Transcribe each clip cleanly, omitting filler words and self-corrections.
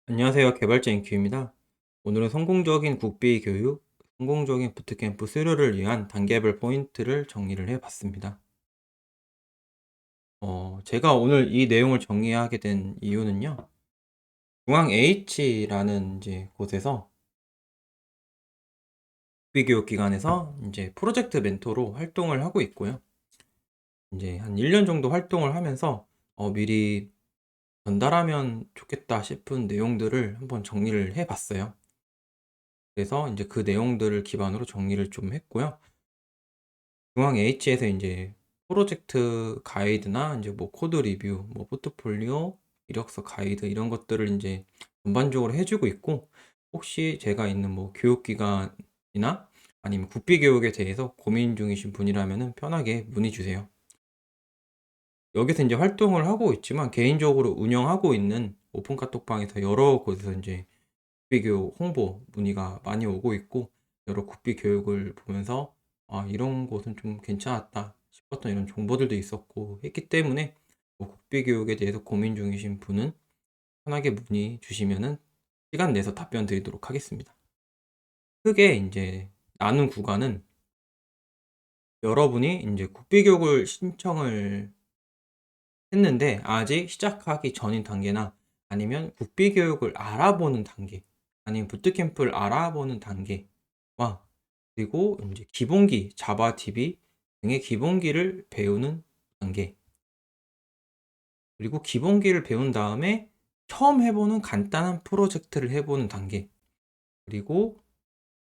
안녕하세요. 개발자 인큐입니다. 오늘은 성공적인 국비 교육, 성공적인 부트캠프 수료를 위한 단계별 포인트를 정리를 해 봤습니다. 제가 오늘 이 내용을 정리하게 된 이유는요. 중앙 H라는 이제 곳에서 국비 교육 기관에서 이제 프로젝트 멘토로 활동을 하고 있고요. 이제 한 1년 정도 활동을 하면서 미리 전달하면 좋겠다 싶은 내용들을 한번 정리를 해 봤어요. 그래서 이제 그 내용들을 기반으로 정리를 좀 했고요. 중앙 H에서 인제 프로젝트 가이드나 인제 뭐 코드 리뷰, 뭐 포트폴리오, 이력서 가이드 이런 것들을 인제 전반적으로 해 주고 있고, 혹시 제가 있는 뭐 교육기관이나 아니면 국비 교육에 대해서 고민 중이신 분이라면은 편하게 문의 주세요. 여기서 인제 활동을 하고 있지만 개인적으로 운영하고 있는 오픈 카톡방에서 여러 곳에서 인제 국비 교육 홍보 문의가 많이 오고 있고, 여러 국비 교육을 보면서 '아 이런 곳은 좀 괜찮았다.' 싶었던 이런 정보들도 있었고 했기 때문에, 뭐 국비 교육에 대해서 고민 중이신 분은 편하게 문의 주시면은 시간 내서 답변 드리도록 하겠습니다. 크게 인제 나눈 구간은, 여러분이 인제 국비 교육을 신청을 했는데 아직 시작하기 전인 단계나, 아니면 국비 교육을 알아보는 단계, 아니면 부트캠프를 알아보는 단계와, 그리고 인제 기본기 자바 DB 등의 기본기를 배우는 단계, 그리고 기본기를 배운 다음에 처음 해 보는 간단한 프로젝트를 해 보는 단계, 그리고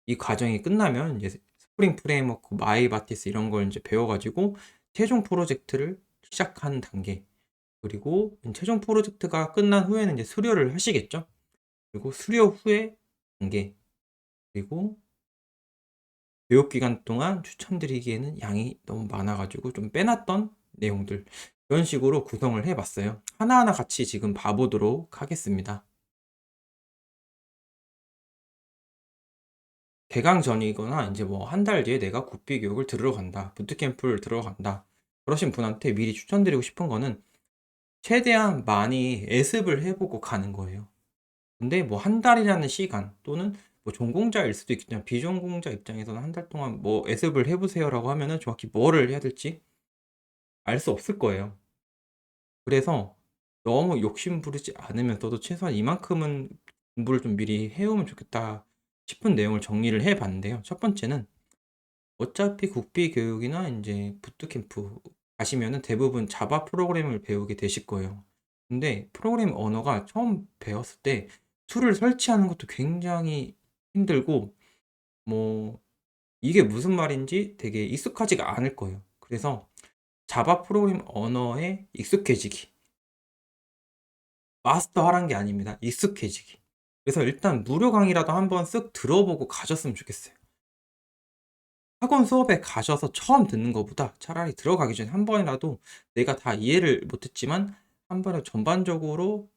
이 과정이 끝나면 인제 스프링 프레임워크, 마이바티스 이런 걸 인제 배워 가지고 최종 프로젝트를 시작하는 단계, 그리고 최종 프로젝트가 끝난 후에는 이제 수료를 하시겠죠. 그리고 수료 후의 단계, 그리고 교육 기간 동안 추천드리기에는 양이 너무 많아 가지고 좀 빼놨던 내용들, 이런 식으로 구성을 해 봤어요. 하나하나 같이 지금 봐 보도록 하겠습니다. 개강 전이거나 인제 뭐 한 달 뒤에 '내가 국비 교육을 들으러 간다. 부트캠프를 들어간다 그러신 분한테 미리 추천드리고 싶은 거는, 최대한 많이 예습을 해 보고 가는 거예요. 근데 뭐 한 달이라는 시간, 또는 뭐 전공자일 수도 있겠지만 비전공자 입장에서는 한 달 동안 뭐 "예습을 해 보세요."라고 하면은 정확히 뭐를 해야 될지 알 수 없을 거예요. 그래서 너무 욕심 부리지 않으면서도 최소한 '이만큼은 공부를 좀 미리 해 오면 좋겠다.' 싶은 내용을 정리를 해 봤는데요. 첫 번째는, 어차피 국비 교육이나 인제 부트캠프 가시면은 대부분 자바 프로그램을 배우게 되실 거예요. 근데 프로그램 언어가 처음 배웠을 때 툴을 설치하는 것도 굉장히 힘들고, 뭐 이게 무슨 말인지 되게 익숙하지가 않을 거예요. 그래서 자바 프로그램 언어에 익숙해지기, 마스터하라는 게 아닙니다. 익숙해지기. 그래서 일단 무료 강의라도 한번 쓱 들어보고 가셨으면 좋겠어요. 학원 수업에 가셔서 처음 듣는 것보다 차라리 들어가기 전에 한 번이라도, 내가 다 이해를 못했지만 한 번에 전반적으로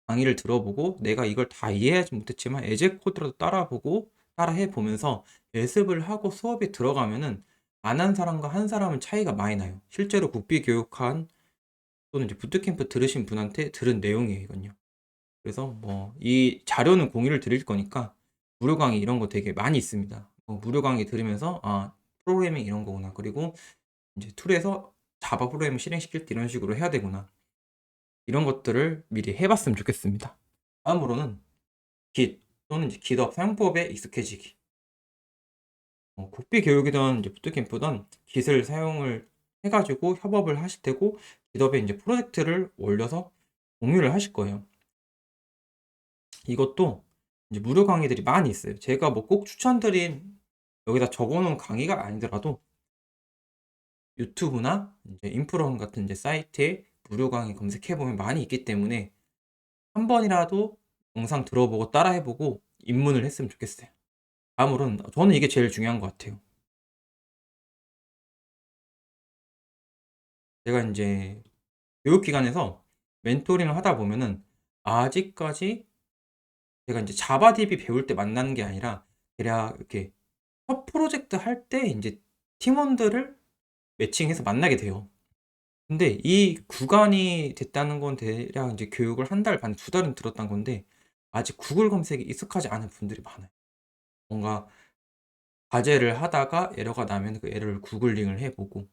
강의를 들어보고, 내가 이걸 다 이해하지 못했지만 에제 코드라도 따라보고 따라해 보면서 예습을 하고 수업에 들어가면은, 안 한 사람과 한 사람은 차이가 많이 나요. 실제로 국비 교육한, 또는 이제 부트캠프 들으신 분한테 들은 내용이에요, 이건요. 그래서 뭐 이 자료는 공유를 드릴 거니까, 무료 강의 이런 거 되게 많이 있습니다. 무료 강의 들으면서 '아 프로그래밍 이런 거구나. 그리고 인제 툴에서 자바 프로그램을 실행시킬 때 이런 식으로 해야 되구나.' 이런 것들을 미리 해 봤으면 좋겠습니다. 다음으로는 Git 또는 이제 GitHub 사용법에 익숙해지기. 국비 교육이든 이제 부트캠프든 Git을 사용을 해 가지고 협업을 하실 테고, GitHub에 인제 프로젝트를 올려서 공유를 하실 거예요. 이것도 이제 무료 강의들이 많이 있어요. 제가 뭐 꼭 추천드린, 여기다 적어 놓은 강의가 아니더라도 유튜브나 인제 인프런 같은 이제 사이트에 무료 강의 검색해 보면 많이 있기 때문에, 한 번이라도 영상 들어보고 따라해 보고 입문을 했으면 좋겠어요. 다음으로는, 저는 이게 제일 중요한 것 같아요. 제가 인제 교육기관에서 멘토링을 하다 보면은, 아직까지 제가 인제 자바 DB 배울 때 만나는 게 아니라, 대략 이렇게 첫 프로젝트 할 때 인제 팀원들을 매칭해서 만나게 돼요. 근데 이 구간이 됐다는 건 대략 인제 교육을 한 달 반, 두 달은 들었단 건데, 아직 구글 검색이 익숙하지 않은 분들이 많아요. 뭔가 과제를 하다가 에러가 나면 그 에러를 구글링을 해 보고,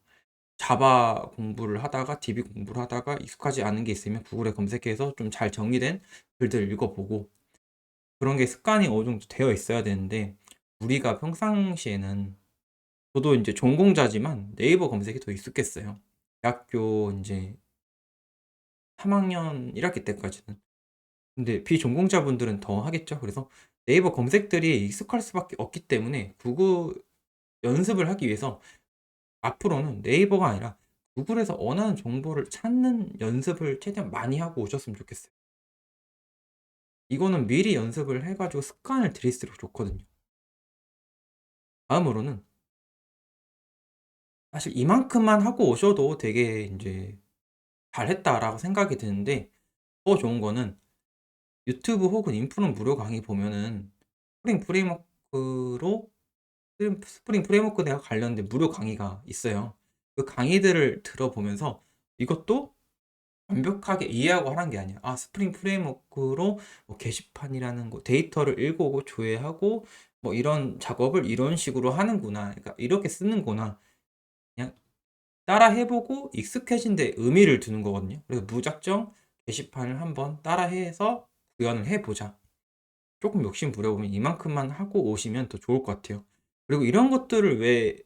자바 공부를 하다가 DB 공부를 하다가 익숙하지 않은 게 있으면 구글에 검색해서 좀 잘 정리된 글들을 읽어 보고, 그런 게 습관이 어느 정도 되어 있어야 되는데, 우리가 평상시에는, 저도 인제 전공자지만 네이버 검색이 더 익숙했어요. 대학교 인제 3 학년 1 학기 때까지는. 근데 비전공자분들은 더 하겠죠. 그래서 네이버 검색들이 익숙할 수밖에 없기 때문에 구글 연습을 하기 위해서 앞으로는 네이버가 아니라 구글에서 원하는 정보를 찾는 연습을 최대한 많이 하고 오셨으면 좋겠어요. 이거는 미리 연습을 해 가지고 습관을 들일수록 좋거든요. 다음으로는, 사실 이만큼만 하고 오셔도 되게 인제 '잘했다.'라고 생각이 드는데, 더 좋은 거는 유튜브 혹은 인프론 무료 강의 보면은 스프링 프레임워크로 스프링 프레임워크에 관련된 무료 강의가 있어요. 그 강의들을 들어보면서 이것도 완벽하게 이해하고 하라는 게 아니야. 아, 스프링 프레임워크로 뭐 게시판이라는 거 데이터를 읽어오고 조회하고 뭐 이런 작업을 이런 식으로 하는구나. 그러니까 이렇게 쓰는구나. 그냥 따라 해 보고 익숙해진 데 의미를 두는 거거든요. 그래서 무작정 게시판을 한번 따라 해서 구현을 해 보자. 쪼끔 욕심 부려보면 이만큼만 하고 오시면 더 좋을 것 같아요. 그리고 이런 것들을 왜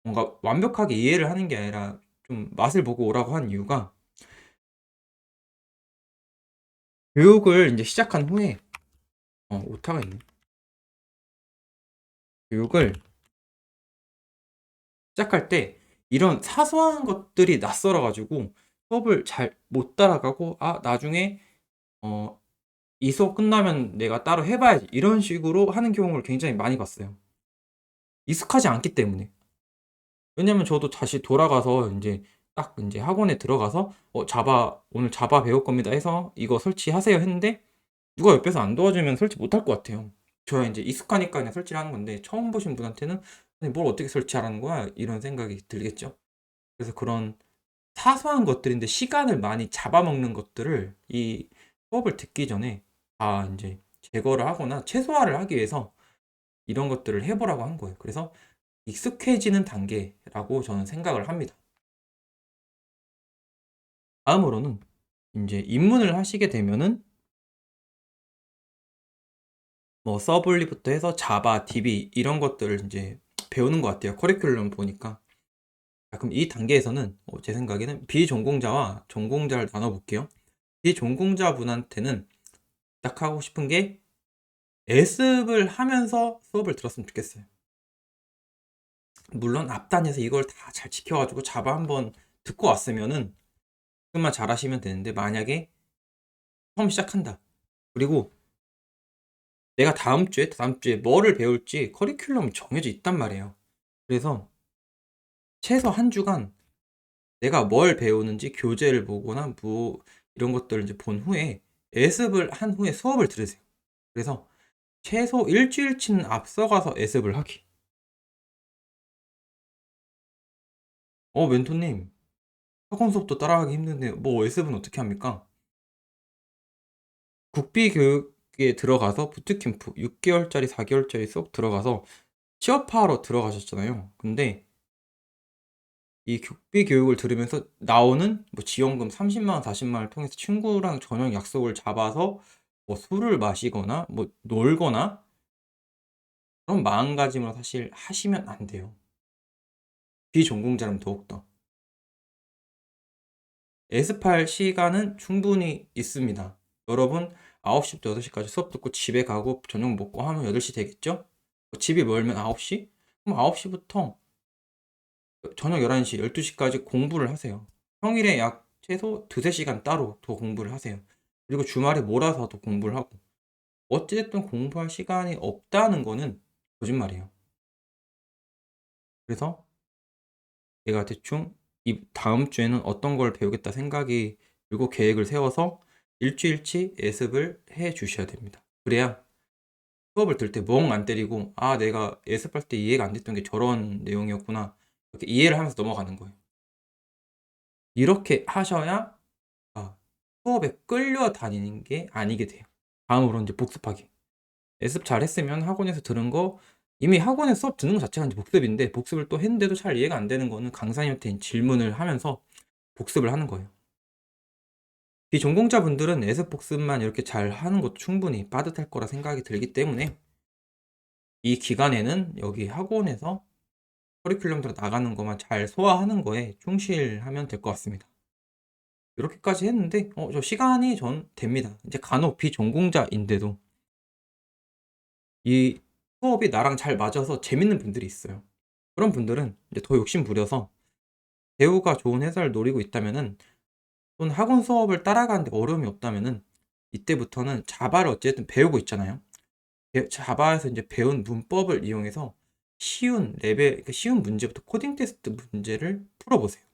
뭔가 완벽하게 이해를 하는 게 아니라 좀 맛을 보고 오라고 한 이유가, 교육을 인제 시작한 후에, 오타가 있네. 교육을 시작할 때 이런 사소한 것들이 낯설어 가지고 수업을 잘 못 따라가고, '아, 나중에 어 이 수업 끝나면 내가 따로 해 봐야지.' 이런 식으로 하는 경우를 굉장히 많이 봤어요. 익숙하지 않기 때문에. 왜냐면 저도 다시 돌아가서 인제 딱 인제 학원에 들어가서 자바 오늘 자바 배울 겁니다." 해서 "이거 설치하세요." 했는데 누가 옆에서 안 도와주면 설치 못할 것 같아요. 저야 인제 익숙하니까 그냥 설치를 하는 건데, 처음 보신 분한테는 '아니 뭘 어떻게 설치하라는 거야?' 이런 생각이 들겠죠. 그래서 그런 사소한 것들인데 시간을 많이 잡아먹는 것들을 이 수업을 듣기 전에 인제 제거를 하거나 최소화를 하기 위해서 이런 것들을 해 보라고 한 거예요. 그래서 익숙해지는 단계라고 저는 생각을 합니다. 다음으로는 인제 입문을 하시게 되면은 뭐 서블리부터 해서 자바, DB 이런 것들을 인제 배우는 것 같아요, 커리큘럼 보니까. 그럼 이 단계에서는 제 생각에는 비전공자와 전공자를 나눠 볼게요. 비전공자분한테는 딱 하고 싶은 게, 예습을 하면서 수업을 들었으면 좋겠어요. 물론 앞단에서 이걸 다 잘 지켜 가지고 자바 한번 듣고 왔으면은 그것만 잘하시면 되는데, 만약에 처음 시작한다. 그리고 내가 다음 주에 뭐를 배울지 커리큘럼이 정해져 있단 말이에요. 그래서 최소 한 주간 내가 뭘 배우는지 교재를 보거나 뭐 이런 것들을 이제 본 후에 예습을 한 후에 수업을 들으세요. 그래서 최소 일 주일치는 앞서가서 예습을 하기. 멘토님, 학원 수업도 따라가기 힘든데 뭐 예습은 어떻게 합니까?" 국비 교육에 들어가서 부트캠프 6 개월짜리 4 개월짜리 수업 들어가서 취업하러 들어가셨잖아요. 근데 이 국비 교육을 들으면서 나오는 뭐 지원금 300,000원 400,000 원을 통해서 친구랑 저녁 약속을 잡아서 뭐 술을 마시거나 뭐 놀거나 그런 마음가짐으로 사실 하시면 안 돼요. 비전공자라면 더욱더. 예습할 시간은 충분히 있습니다. 여러분, 9 시부터 8 시까지 수업 듣고 집에 가고 저녁 먹고 하면 8시 되겠죠? 집이 멀면 9 시? 그럼 9 시부터 저녁 11 시, 12 시까지 공부를 하세요. 평일에 약 최소 2-3 시간 따로 더 공부를 하세요. 그리고 주말에 몰아서 더 공부를 하고. 어찌 됐든 공부할 시간이 없다는 거는 거짓말이에요. 그래서 내가 대충 이 다음 주에는 어떤 걸 배우겠다 생각이 들고 계획을 세워서 일 주일치 예습을 해 주셔야 됩니다. 그래야 수업을 들을 때 멍 안 때리고 '아, 내가 예습할 때 이해가 안 됐던 게 저런 내용이었구나.' 이렇게 이해를 하면서 넘어가는 거예요. 이렇게 하셔야 수업에 끌려다니는 게 아니게 돼요. 다음으로 이제 복습하기. 예습 잘했으면 학원에서 들은 거 이미 학원에서 수업 듣는 거 자체가 이제 복습인데 복습을 또 했는데도 잘 이해가 안 되는 거는 강사님한테 질문을 하면서 복습을 하는 거예요. 비전공자분들은 예습 복습만 이렇게 잘 하는 것도 충분히 빠듯할 거라 생각이 들기 때문에 이 기간에는 여기 학원에서 커리큘럼대로 나가는 것만 잘 소화하는 거에 충실하면 될 것 같습니다. 이렇게까지 했는데 저 시간이 전 됩니다. 이제 간혹 비전공자인데도 이 수업이 나랑 잘 맞아서 재밌는 분들이 있어요. 그런 분들은 이제 더 욕심 부려서 배우가 좋은 회사를 노리고 있다면은 또는 학원 수업을 따라가는데 어려움이 없다면은 이때부터는 자바를 어쨌든 배우고 있잖아요. 자바에서 이제 배운 문법을 이용해서 쉬운 레벨, 그러니까 쉬운 문제부터 코딩 테스트 문제를 풀어보세요.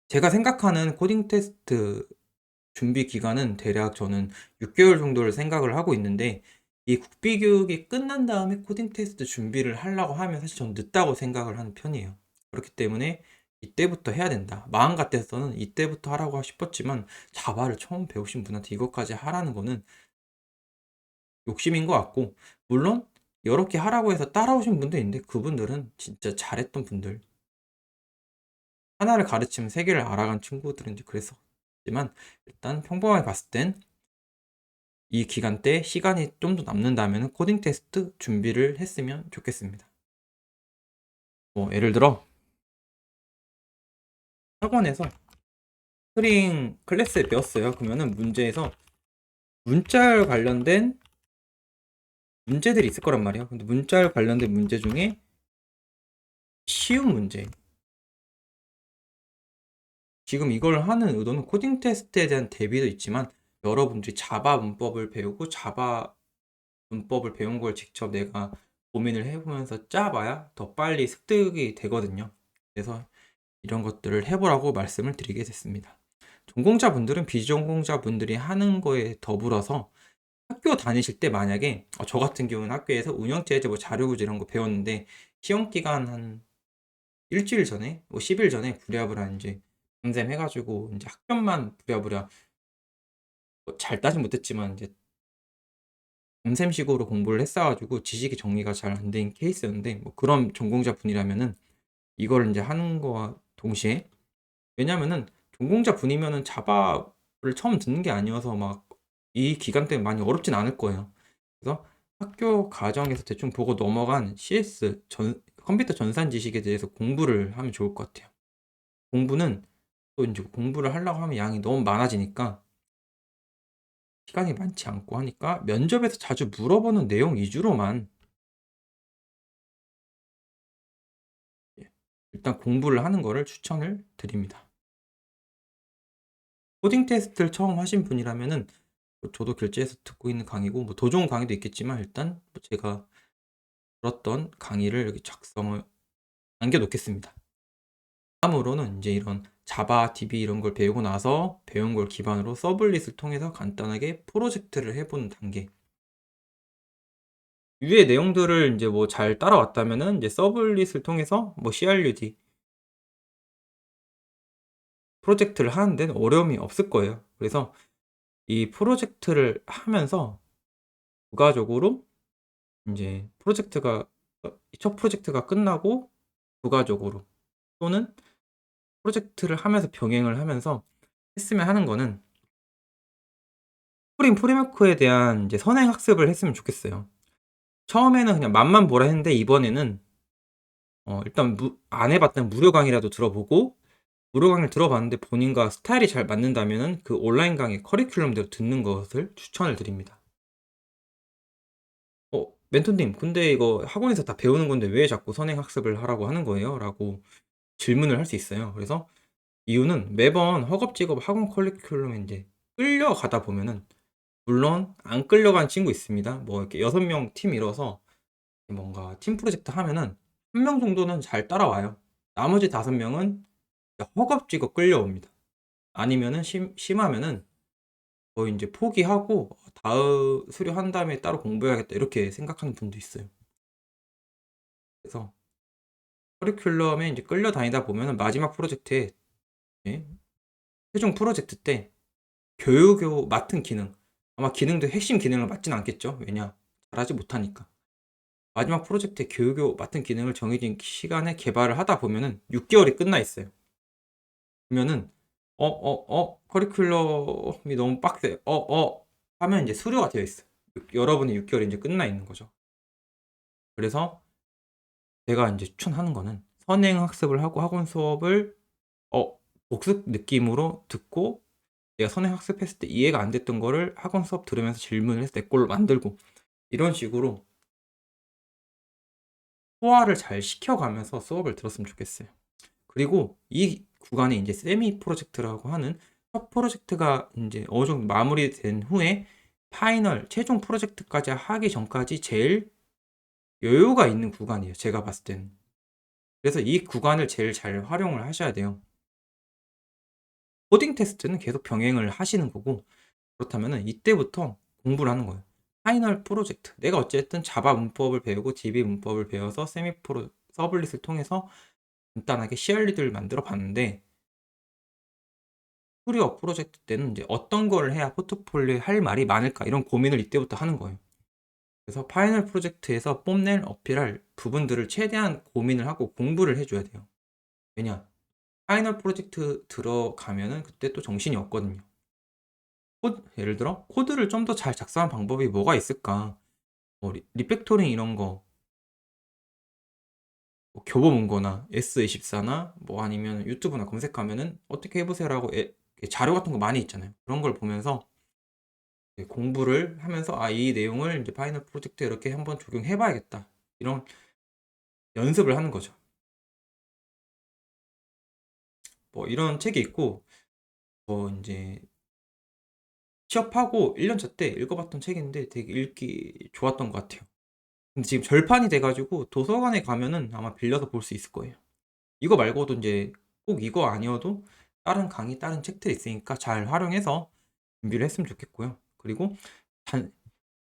제가 생각하는 코딩 테스트 준비 기간은 대략 저는 6개월 정도를 생각을 하고 있는데 이 국비 교육이 끝난 다음에 코딩 테스트 준비를 하려고 하면 사실 저는 늦다고 생각을 하는 편이에요. 그렇기 때문에 이때부터 해야 된다. 마음 같아서는 이때부터 하라고 싶었지만 자바를 처음 배우신 분한테 이것까지 하라는 거는 욕심인 것 같고, 물론 이렇게 하라고 해서 따라오신 분도 있는데 그분들은 진짜 잘했던 분들, 하나를 가르치면 세 개를 알아간 친구들은 이제 그랬었지만 일단 평범하게 봤을 땐 이 기간 때 시간이 좀 더 남는다면 코딩 테스트 준비를 했으면 좋겠습니다. 뭐 예를 들어 학원에서 스트링 클래스에 배웠어요. 그러면은 문제에서 문자열 관련된 문제들이 있을 거란 말이에요. 근데 문자열 관련된 문제 중에 쉬운 문제, 지금 이걸 하는 의도는 코딩 테스트에 대한 대비도 있지만 여러분들이 자바 문법을 배우고 자바 문법을 배운 걸 직접 내가 고민을 해보면서 짜봐야 더 빨리 습득이 되거든요. 그래서 이런 것들을 해보라고 말씀을 드리게 됐습니다. 전공자분들은 비전공자분들이 하는 거에 더불어서 학교 다니실 때 만약에 저 같은 경우는 학교에서 운영체제 뭐 자료구조 이런 거 배웠는데 시험 기간 한 일주일 전에 뭐 10일 전에 부랴부랴 이제 밤샘 해가지고 이제 학점만 부랴부랴 뭐잘 따진 못했지만 이제 밤샘식으로 공부를 했어가지고 지식이 정리가 잘 안 된 케이스였는데 뭐 그런 전공자 분이라면은 이걸 이제 하는 거와 동시에, 왜냐면은 전공자 분이면은 자바를 처음 듣는 게 아니어서 막 이 기간 때문에 많이 어렵진 않을 거예요. 그래서 학교 과정에서 대충 보고 넘어간 CS 컴퓨터 전산 지식에 대해서 공부를 하면 좋을 것 같아요. 공부는 또 이제 공부를 하려고 하면 양이 너무 많아지니까 시간이 많지 않고 하니까 면접에서 자주 물어보는 내용 위주로만 예, 일단 공부를 하는 거를 추천을 드립니다. 코딩 테스트를 처음 하신 분이라면은 저도 결제해서 듣고 있는 강의고 뭐 더 좋은 강의도 있겠지만 일단 뭐 제가 들었던 강의를 여기 작성을 남겨 놓겠습니다. 다음으로는 이제 이런 자바, DB 이런 걸 배우고 나서 배운 걸 기반으로 서블릿을 통해서 간단하게 프로젝트를 해보는 단계. 위의 내용들을 이제 뭐 잘 따라왔다면은 이제 서블릿을 통해서 뭐 CRUD 프로젝트를 하는 데는 어려움이 없을 거예요. 그래서 이 프로젝트를 하면서 부가적으로 이제 프로젝트가 첫 프로젝트가 끝나고 부가적으로 또는 프로젝트를 하면서 병행을 하면서 했으면 하는 거는 스프링 프레임워크에 대한 이제 선행 학습을 했으면 좋겠어요. 처음에는 그냥 맛만 보라 했는데 이번에는 일단 안 해봤던 무료 강의라도 들어보고, 무료 강의를 들어봤는데 본인과 스타일이 잘 맞는다면은 그 온라인 강의 커리큘럼대로 듣는 것을 추천을 드립니다. 멘토님, 근데 이거 학원에서 다 배우는 건데 왜 자꾸 선행 학습을 하라고 하는 거예요? 라고 질문을 할 수 있어요. 그래서 이유는 매번 허겁지겁 학원 커리큘럼에 이제 끌려가다 보면은, 물론 안 끌려간 친구 있습니다. 뭐 이렇게 6명 팀 이뤄서 뭔가 팀 프로젝트 하면은 1명 정도는 잘 따라와요. 나머지 5명은 허겁지겁 끌려옵니다. 아니면은 심하면은 거의 이제 포기하고 다음 수료한 다음에 따로 공부해야겠다 이렇게 생각하는 분도 있어요. 그래서 커리큘럼에 이제 끌려다니다 보면은 마지막 프로젝트에 예, 최종 프로젝트 때 맡은 기능, 아마 기능도 핵심 기능을 맡진 않겠죠. 왜냐? 잘하지 못하니까. 마지막 프로젝트의 교육에 맡은 기능을 정해진 시간에 개발을 하다 보면은 6개월이 끝나 있어요. 그러면은 커리큘럼이 너무 빡세. 하면 이제 수료가 되어 있어요. 여러분의 6개월이 이제 끝나 있는 거죠. 그래서 제가 인제 추천하는 거는 선행 학습을 하고 학원 수업을 어 복습 느낌으로 듣고 내가 선행 학습했을 때 이해가 안 됐던 거를 학원 수업 들으면서 질문을 해서 내 걸로 만들고 이런 식으로 소화를 잘 시켜가면서 수업을 들었으면 좋겠어요. 그리고 이 구간이 인제 세미 프로젝트라고 하는 첫 프로젝트가 인제 어느 정도 마무리된 후에 파이널 최종 프로젝트까지 하기 전까지 제일 여유가 있는 구간이에요, 제가 봤을 때는. 그래서 이 구간을 제일 잘 활용을 하셔야 돼요. 코딩 테스트는 계속 병행을 하시는 거고, 그렇다면은 이때부터 공부를 하는 거예요. 파이널 프로젝트. 내가 어쨌든 자바 문법을 배우고 DB 문법을 배워서 세미 프로 서블릿을 통해서 간단하게 CRD를 만들어 봤는데, 프리어 프로젝트 때는 이제 어떤 거를 해야 포트폴리오에 할 말이 많을까 이런 고민을 이때부터 하는 거예요. 그래서 파이널 프로젝트에서 뽐낼 어필할 부분들을 최대한 고민을 하고 공부를 해줘야 돼요. 왜냐? 파이널 프로젝트 들어가면은 그때 또 정신이 없거든요. 예를 들어 코드를 좀 더 잘 작성하는 방법이 뭐가 있을까? 뭐 리팩토링 이런 거, 뭐 교보문고나 S24나 뭐 아니면 유튜브나 검색하면은 어떻게 해보세요라고 자료 같은 거 많이 있잖아요. 그런 걸 보면서 공부를 하면서 이 내용을 이제 파이널 프로젝트에 이렇게 한번 적용해봐야겠다. 이런 연습을 하는 거죠. 뭐 이런 책이 있고, 이제 취업하고 1년 차 때 읽어봤던 책인데 되게 읽기 좋았던 것 같아요. 근데 지금 절판이 돼가지고 도서관에 가면은 아마 빌려서 볼 수 있을 거예요. 이거 말고도 이제 꼭 이거 아니어도 다른 강의, 다른 책들이 있으니까 잘 활용해서 준비를 했으면 좋겠고요. 그리고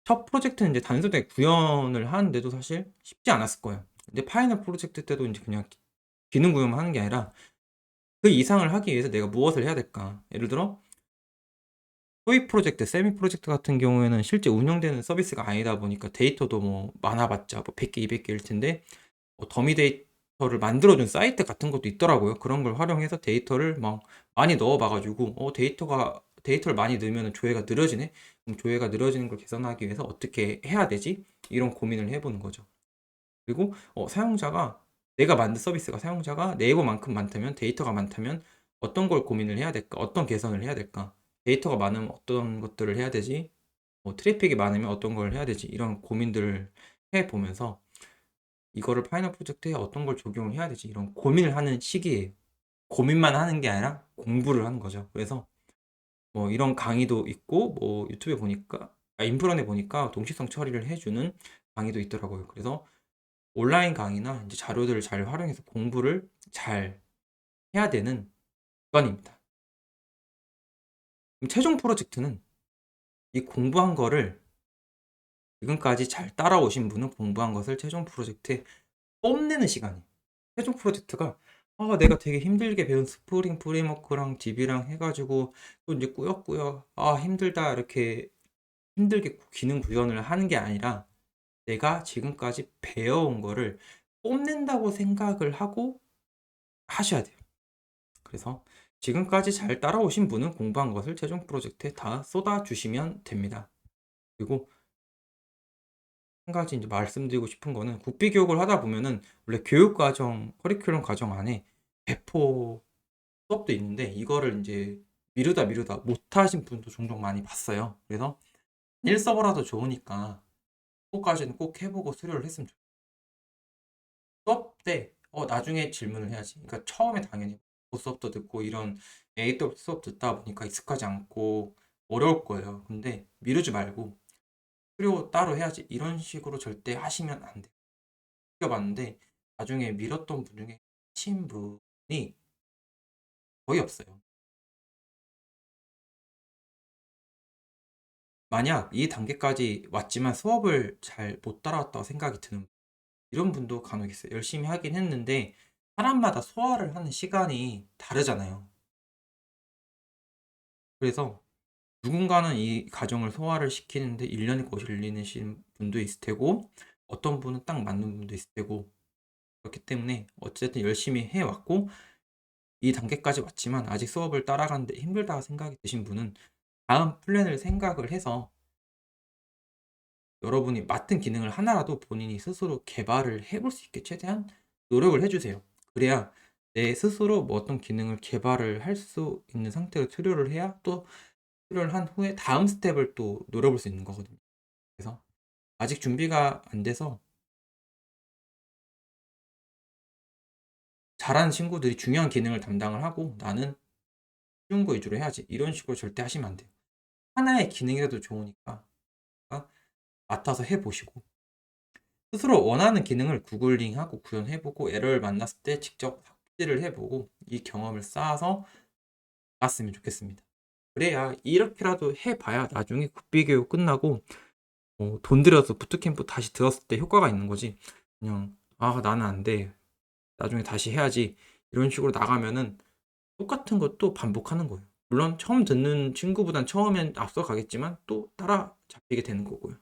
첫 프로젝트는 이제 단순하게 구현을 하는데도 사실 쉽지 않았을 거예요. 근데 파이널 프로젝트 때도 이제 그냥 기능 구현만 하는 게 아니라 그 이상을 하기 위해서 내가 무엇을 해야 될까? 예를 들어 소위 프로젝트, 세미 프로젝트 같은 경우에는 실제 운영되는 서비스가 아니다 보니까 데이터도 뭐 많아봤자 뭐 100개, 200개일 텐데 더미 데이터를 만들어준 사이트 같은 것도 있더라고요. 그런 걸 활용해서 데이터를 막 많이 넣어봐가지고 데이터를 많이 넣으면 조회가 느려지네? 그럼 조회가 느려지는 걸 개선하기 위해서 어떻게 해야 되지? 이런 고민을 해보는 거죠. 그리고 내가 만든 서비스가 사용자가 네이버만큼 많다면, 데이터가 많다면 어떤 걸 고민을 해야 될까? 어떤 개선을 해야 될까? 데이터가 많으면 어떤 것들을 해야 되지? 트래픽이 많으면 어떤 걸 해야 되지? 이런 고민들을 해보면서 이거를 파이널 프로젝트에 어떤 걸 적용을 해야 되지? 이런 고민을 하는 시기에 고민만 하는 게 아니라 공부를 하는 거죠. 그래서 뭐 이런 강의도 있고, 뭐 유튜브에 보니까, 인프런에 보니까 동시성 처리를 해주는 강의도 있더라고요. 그래서 온라인 강의나 이제 자료들을 잘 활용해서 공부를 잘 해야 되는 구간입니다. 그럼 최종 프로젝트는 이 공부한 거를 지금까지 잘 따라오신 분은 공부한 것을 최종 프로젝트에 뽐내는 시간이에요. 최종 프로젝트가 내가 되게 힘들게 배운 스프링 프레임워크랑 DB랑 해가지고 또 이제 꾸역꾸역 힘들다 이렇게 힘들게 기능 구현을 하는 게 아니라 내가 지금까지 배워온 거를 뽐낸다고 생각을 하고 하셔야 돼요. 그래서 지금까지 잘 따라오신 분은 공부한 것을 최종 프로젝트에 다 쏟아주시면 됩니다. 그리고 한 가지 이제 말씀드리고 싶은 거는 국비교육을 하다 보면은 원래 교육과정, 커리큘럼 과정 안에 배포 수업도 있는데 이거를 이제 미루다 못하신 분도 종종 많이 봤어요. 그래서 1서버라도 좋으니까 그거까지는 꼭 해보고 수료를 했으면 좋겠어요. 수업 때 나중에 질문을 해야지. 그러니까 처음에 당연히 수업도 듣고 이런 AW 수업 듣다 보니까 익숙하지 않고 어려울 거예요. 근데 미루지 말고 수료 따로 해야지 이런 식으로 절대 하시면 안 돼요. 느껴봤는데 나중에 미뤘던 분 중에 하신 분이 거의 없어요. 만약 이 단계까지 왔지만 수업을 잘 못 따라왔다고 생각이 드는 이런 분도 간혹 있어요. 열심히 하긴 했는데 사람마다 소화를 하는 시간이 다르잖아요. 그래서 누군가는 이 과정을 소화를 시키는데 1년이 걸리시는 분도 있을 테고 어떤 분은 딱 맞는 분도 있을 테고 그렇기 때문에 어쨌든 열심히 해 왔고 이 단계까지 왔지만 아직 수업을 따라가는데 힘들다 생각이 드신 분은 다음 플랜을 생각을 해서 여러분이 맡은 기능을 하나라도 본인이 스스로 개발을 해볼 수 있게 최대한 노력을 해 주세요. 그래야 내 스스로 뭐 어떤 기능을 개발을 할 수 있는 상태로 수료를 해야 또 수료를 한 후에 다음 스텝을 또 노려볼 수 있는 거거든요. 그래서 아직 준비가 안 돼서 잘하는 친구들이 중요한 기능을 담당을 하고 '나는 쉬운 거 위주로 해야지.' 이런 식으로 절대 하시면 안 돼요. 하나의 기능이라도 좋으니까 맡아서 해 보시고 스스로 원하는 기능을 구글링하고 구현해 보고 에러를 만났을 때 직접 삽질을 해 보고 이 경험을 쌓아서 나갔으면 좋겠습니다. 그래야 이렇게라도 해 봐야 나중에 국비 교육 끝나고 돈 들여서 부트캠프 다시 들었을 때 효과가 있는 거지 그냥 '아 나는 안 돼. 나중에 다시 해야지.' 이런 식으로 나가면은 똑같은 것도 반복하는 거예요. 물론 처음 듣는 친구보단 처음엔 앞서가겠지만 또 따라잡히게 되는 거고요.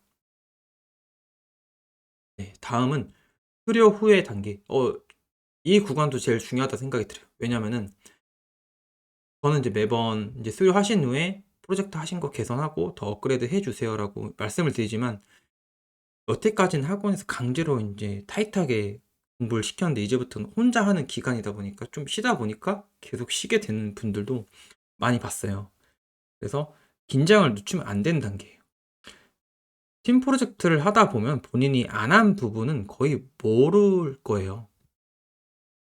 네. 다음은 수료 후의 단계. 이 구간도 제일 중요하다 생각이 들어요. 왜냐면은 저는 이제 매번 이제 수료하신 후에 "프로젝트 하신 거 개선하고 더 업그레이드 해 주세요."라고 말씀을 드리지만 여태까지는 학원에서 강제로 인제 타이트하게 공부를 시켰는데 이제부터는 혼자 하는 기간이다 보니까 좀 쉬다 보니까 계속 쉬게 되는 분들도 많이 봤어요. 그래서 긴장을 늦추면 안 되는 단계예요. 팀 프로젝트를 하다 보면 본인이 안 한 부분은 거의 모를 거예요.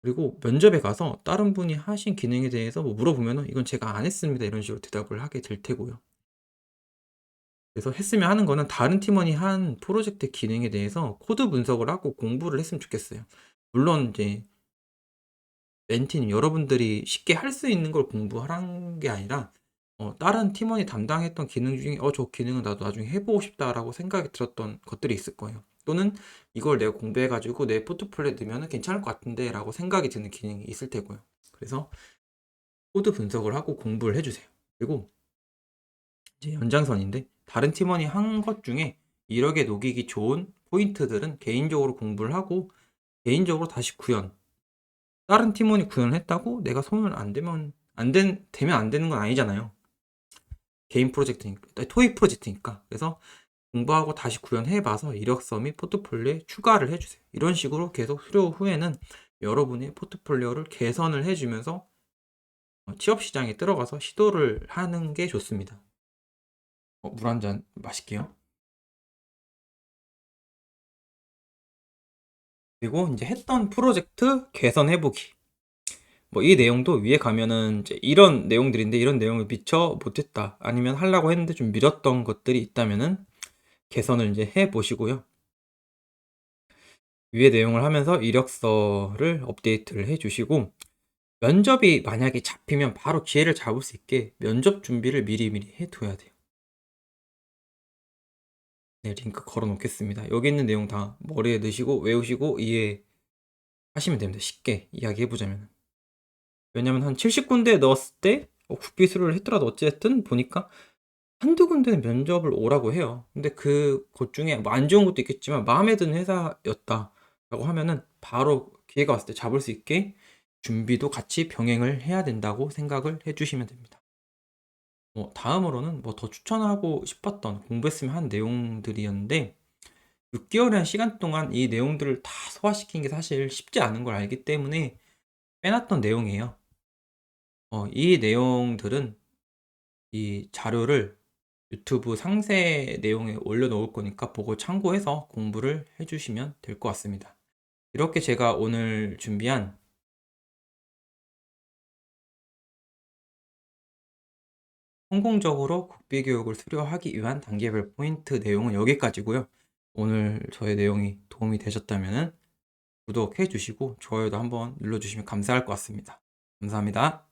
그리고 면접에 가서 다른 분이 하신 기능에 대해서 뭐 물어보면은 "이건 제가 안 했습니다." 이런 식으로 대답을 하게 될 테고요. 그래서 했으면 하는 거는 다른 팀원이 한 프로젝트 기능에 대해서 코드 분석을 하고 공부를 했으면 좋겠어요. 물론 인제 멘티님 여러분들이 쉽게 할 수 있는 걸 공부하라는 게 아니라 다른 팀원이 담당했던 기능 중에 '어 저 기능은 나도 나중에 해 보고 싶다.'라고 생각이 들었던 것들이 있을 거예요. 또는 '이걸 내가 공부해 가지고 내 포트폴리오에 넣으면은 괜찮을 것 같은데.'라고 생각이 드는 기능이 있을 테고요. 그래서 코드 분석을 하고 공부를 해 주세요. 그리고 이제 연장선인데 다른 팀원이 한 것 중에 이력에 녹이기 좋은 포인트들은 개인적으로 공부를 하고 개인적으로 다시 구현 다른 팀원이 구현을 했다고 내가 손을 안 대면 되면 안 되는 건 아니잖아요. 개인 프로젝트니까 토익 프로젝트니까. 그래서 공부하고 다시 구현해 봐서 이력서 및 포트폴리오에 추가를 해 주세요. 이런 식으로 계속 수료 후에는 여러분의 포트폴리오를 개선을 해 주면서 취업 시장에 들어가서 시도를 하는 게 좋습니다. 물 한 잔 마실게요. 그리고 인제 했던 프로젝트 개선해 보기. 뭐 이 내용도 위에 가면은 이제 이런 내용들인데 이런 내용을 미처 못했다. 아니면 하려고 했는데 좀 미뤘던 것들이 있다면은 개선을 인제 해 보시고요. 위의 내용을 하면서 이력서를 업데이트를 해 주시고 면접이 만약에 잡히면 바로 기회를 잡을 수 있게 면접 준비를 미리미리 해 둬야 돼요. 네 링크 걸어 놓겠습니다. 여기 있는 내용 다 머리에 넣으시고 외우시고 이해하시면 됩니다. 쉽게 이야기해 보자면은. 왜냐면 한 70 군데 넣었을 때 국비 수료를 했더라도 어찌 됐든 보니까 한두 군데는 면접을 오라고 해요. 근데 그곳 중에 뭐 안 좋은 것도 있겠지만 마음에 드는 회사였다라고 하면은 바로 기회가 왔을 때 잡을 수 있게 준비도 같이 병행을 해야 된다고 생각을 해 주시면 됩니다. 다음으로는 뭐 더 추천하고 싶었던 공부했으면 하는 내용들이었는데 6 개월이라는 시간 동안 이 내용들을 다 소화시키는 게 사실 쉽지 않은 걸 알기 때문에 빼놨던 내용이에요. 이 내용들은 이 자료를 유튜브 상세 내용에 올려 놓을 거니까 보고 참고해서 공부를 해 주시면 될 것 같습니다. 이렇게 제가 오늘 준비한 성공적으로 국비 교육을 수료하기 위한 단계별 포인트 내용은 여기까지고요. 오늘 저의 내용이 도움이 되셨다면은 구독해 주시고 좋아요도 한번 눌러 주시면 감사할 것 같습니다. 감사합니다.